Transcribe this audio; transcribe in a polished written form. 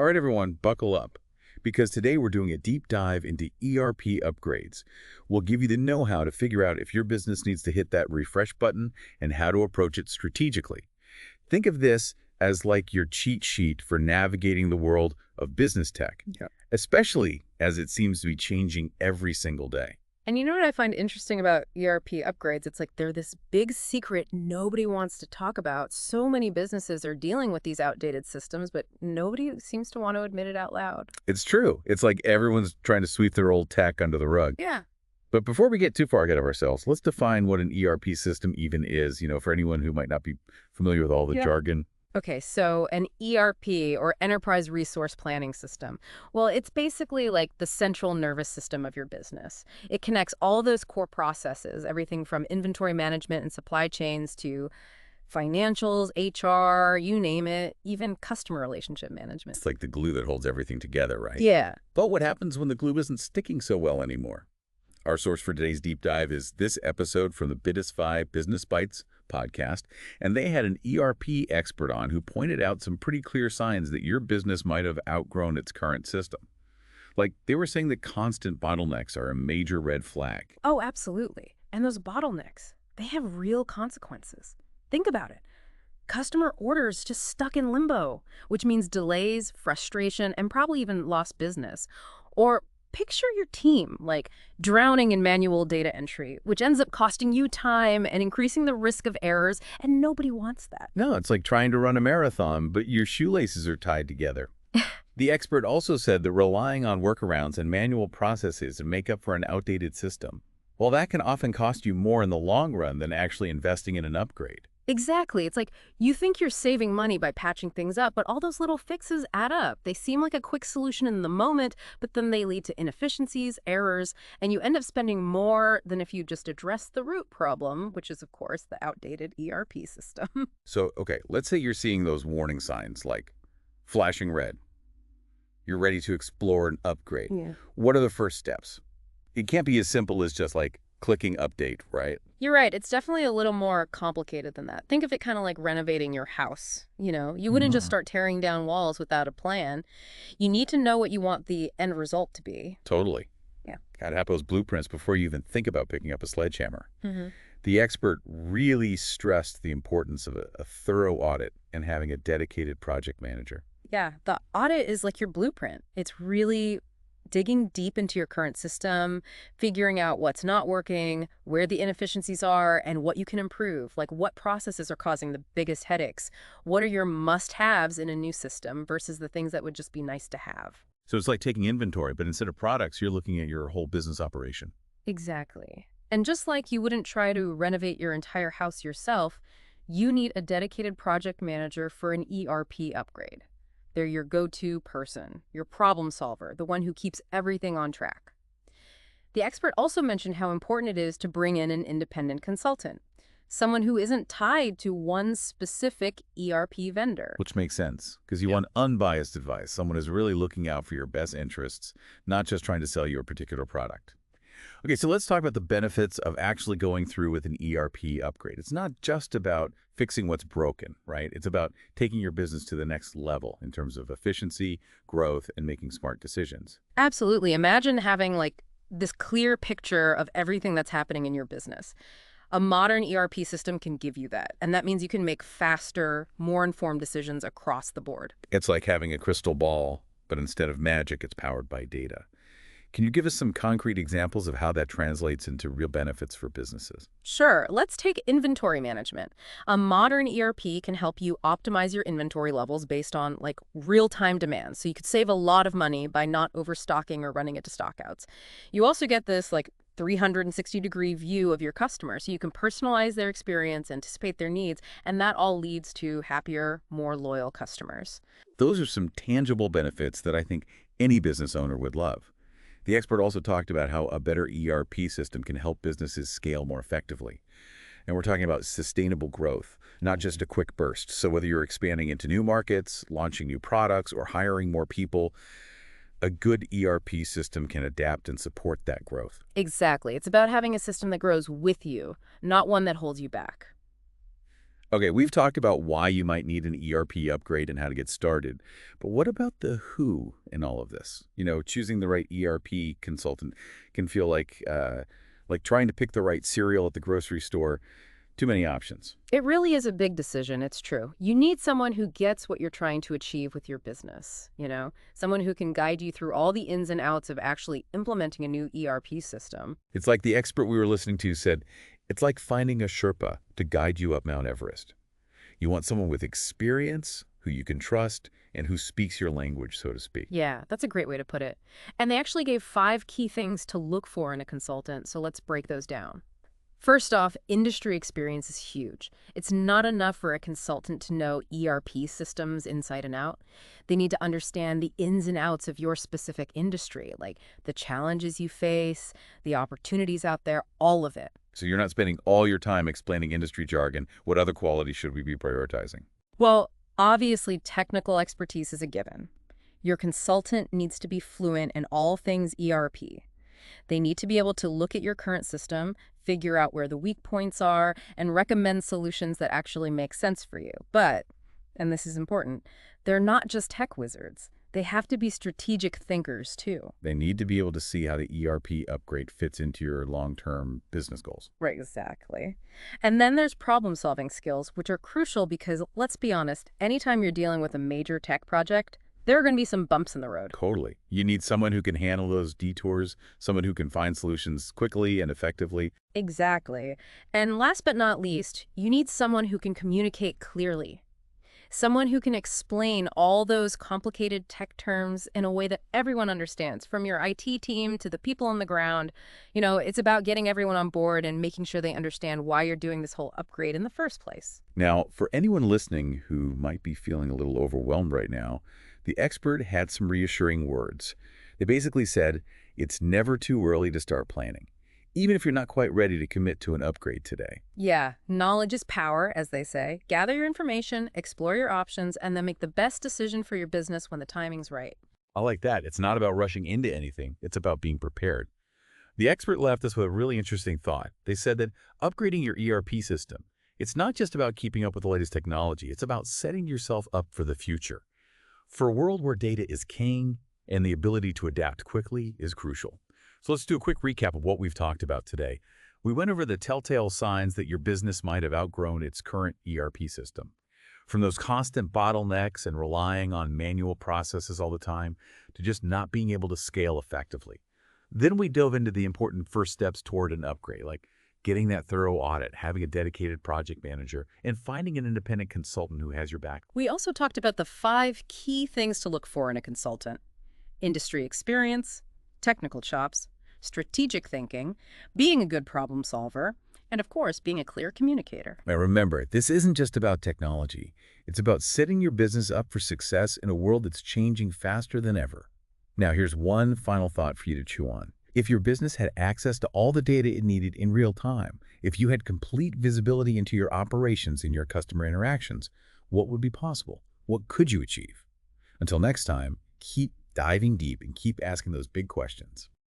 All right, everyone, buckle up, because today we're doing a deep dive into ERP upgrades. We'll give you the know-how to figure out if your business needs to hit that refresh button and how to approach it strategically. Think of this as like your cheat sheet for navigating the world of business tech, especially as it seems to be changing every single day. And you know what I find interesting about ERP upgrades? It's like they're this big secret nobody wants to talk about. So many businesses are dealing with these outdated systems, but nobody seems to want to admit it out loud. It's true. It's like everyone's trying to sweep their old tech under the rug. Yeah. But before we get too far ahead of ourselves, let's define what an ERP system even is, for anyone who might not be familiar with all the jargon. Okay, so an ERP, or Enterprise Resource Planning System, well, it's basically like the central nervous system of your business. It connects all those core processes, everything from inventory management and supply chains to financials, HR, you name it, even customer relationship management. It's like the glue that holds everything together, right? Yeah. But what happens when the glue isn't sticking so well anymore? Our source for today's deep dive is this episode from the Bitzify Bytes podcast, and they had an ERP expert on who pointed out some pretty clear signs that your business might have outgrown its current system. Like, they were saying that constant bottlenecks are a major red flag. Oh, absolutely. And those bottlenecks, they have real consequences. Think about it. Customer orders just stuck in limbo, which means delays, frustration, and probably even lost business. Or picture your team, like drowning in manual data entry, which ends up costing you time and increasing the risk of errors, and nobody wants that. No, it's like trying to run a marathon, but your shoelaces are tied together. The expert also said that relying on workarounds and manual processes to make up for an outdated system, well, that can often cost you more in the long run than actually investing in an upgrade. Exactly. It's like you think you're saving money by patching things up, but all those little fixes add up. They seem like a quick solution in the moment, but then they lead to inefficiencies, errors, and you end up spending more than if you just address the root problem, which is, of course, the outdated ERP system. So, okay, let's say you're seeing those warning signs like flashing red. You're ready to explore an upgrade. Yeah. What are the first steps? It can't be as simple as just like clicking update, right? You're right. It's definitely a little more complicated than that. Think of it kind of like renovating your house. You wouldn't just start tearing down walls without a plan. You need to know what you want the end result to be. Totally. Yeah. Gotta have those blueprints before you even think about picking up a sledgehammer. Mm-hmm. The expert really stressed the importance of a thorough audit and having a dedicated project manager. Yeah, the audit is like your blueprint. It's really digging deep into your current system, figuring out what's not working, where the inefficiencies are, and what you can improve. Like, what processes are causing the biggest headaches? What are your must-haves in a new system versus the things that would just be nice to have? So it's like taking inventory, but instead of products, you're looking at your whole business operation. Exactly. And just like you wouldn't try to renovate your entire house yourself, you need a dedicated project manager for an ERP upgrade. They're your go-to person, your problem solver, the one who keeps everything on track. The expert also mentioned how important it is to bring in an independent consultant, someone who isn't tied to one specific ERP vendor. Which makes sense, because you want unbiased advice, someone who's really looking out for your best interests, not just trying to sell you a particular product. Okay, so let's talk about the benefits of actually going through with an ERP upgrade. It's not just about fixing what's broken, right? It's about taking your business to the next level in terms of efficiency, growth, and making smart decisions. Absolutely. Imagine having like this clear picture of everything that's happening in your business. A modern ERP system can give you that, and that means you can make faster, more informed decisions across the board. It's like having a crystal ball, but instead of magic, it's powered by data. Can you give us some concrete examples of how that translates into real benefits for businesses? Sure. Let's take inventory management. A modern ERP can help you optimize your inventory levels based on like real-time demands. So you could save a lot of money by not overstocking or running into stockouts. You also get this like 360-degree view of your customers. So you can personalize their experience, anticipate their needs, and that all leads to happier, more loyal customers. Those are some tangible benefits that I think any business owner would love. The expert also talked about how a better ERP system can help businesses scale more effectively. And we're talking about sustainable growth, not just a quick burst. So whether you're expanding into new markets, launching new products, or hiring more people, a good ERP system can adapt and support that growth. Exactly. It's about having a system that grows with you, not one that holds you back. Okay, we've talked about why you might need an ERP upgrade and how to get started. But what about the who in all of this? Choosing the right ERP consultant can feel like trying to pick the right cereal at the grocery store. Too many options. It really is a big decision, it's true. You need someone who gets what you're trying to achieve with your business, Someone who can guide you through all the ins and outs of actually implementing a new ERP system. It's like the expert we were listening to said, it's like finding a Sherpa to guide you up Mount Everest. You want someone with experience, who you can trust, and who speaks your language, so to speak. Yeah, that's a great way to put it. And they actually gave 5 key things to look for in a consultant, so let's break those down. First off, industry experience is huge. It's not enough for a consultant to know ERP systems inside and out. They need to understand the ins and outs of your specific industry, like the challenges you face, the opportunities out there, all of it. So you're not spending all your time explaining industry jargon. What other qualities should we be prioritizing? Well, obviously, technical expertise is a given. Your consultant needs to be fluent in all things ERP. They need to be able to look at your current system, figure out where the weak points are, and recommend solutions that actually make sense for you. But, and this is important, they're not just tech wizards. They have to be strategic thinkers, too. They need to be able to see how the ERP upgrade fits into your long-term business goals. Right, exactly. And then there's problem-solving skills, which are crucial because, let's be honest, anytime you're dealing with a major tech project, there are going to be some bumps in the road. Totally. You need someone who can handle those detours, someone who can find solutions quickly and effectively. Exactly. And last but not least, you need someone who can communicate clearly. Someone who can explain all those complicated tech terms in a way that everyone understands, from your IT team to the people on the ground. It's about getting everyone on board and making sure they understand why you're doing this whole upgrade in the first place. Now, for anyone listening who might be feeling a little overwhelmed right now, the expert had some reassuring words. They basically said, it's never too early to start planning, even if you're not quite ready to commit to an upgrade today. Yeah, knowledge is power, as they say. Gather your information, explore your options, and then make the best decision for your business when the timing's right. I like that. It's not about rushing into anything. It's about being prepared. The expert left us with a really interesting thought. They said that upgrading your ERP system, it's not just about keeping up with the latest technology. It's about setting yourself up for the future. For a world where data is king and the ability to adapt quickly is crucial. So let's do a quick recap of what we've talked about today. We went over the telltale signs that your business might have outgrown its current ERP system. From those constant bottlenecks and relying on manual processes all the time to just not being able to scale effectively. Then we dove into the important first steps toward an upgrade, like getting that thorough audit, having a dedicated project manager, and finding an independent consultant who has your back. We also talked about the 5 key things to look for in a consultant: industry experience, technical chops, strategic thinking, being a good problem solver, and of course, being a clear communicator. Now remember, this isn't just about technology. It's about setting your business up for success in a world that's changing faster than ever. Now here's one final thought for you to chew on. If your business had access to all the data it needed in real time, if you had complete visibility into your operations and your customer interactions, what would be possible? What could you achieve? Until next time, keep diving deep and keep asking those big questions.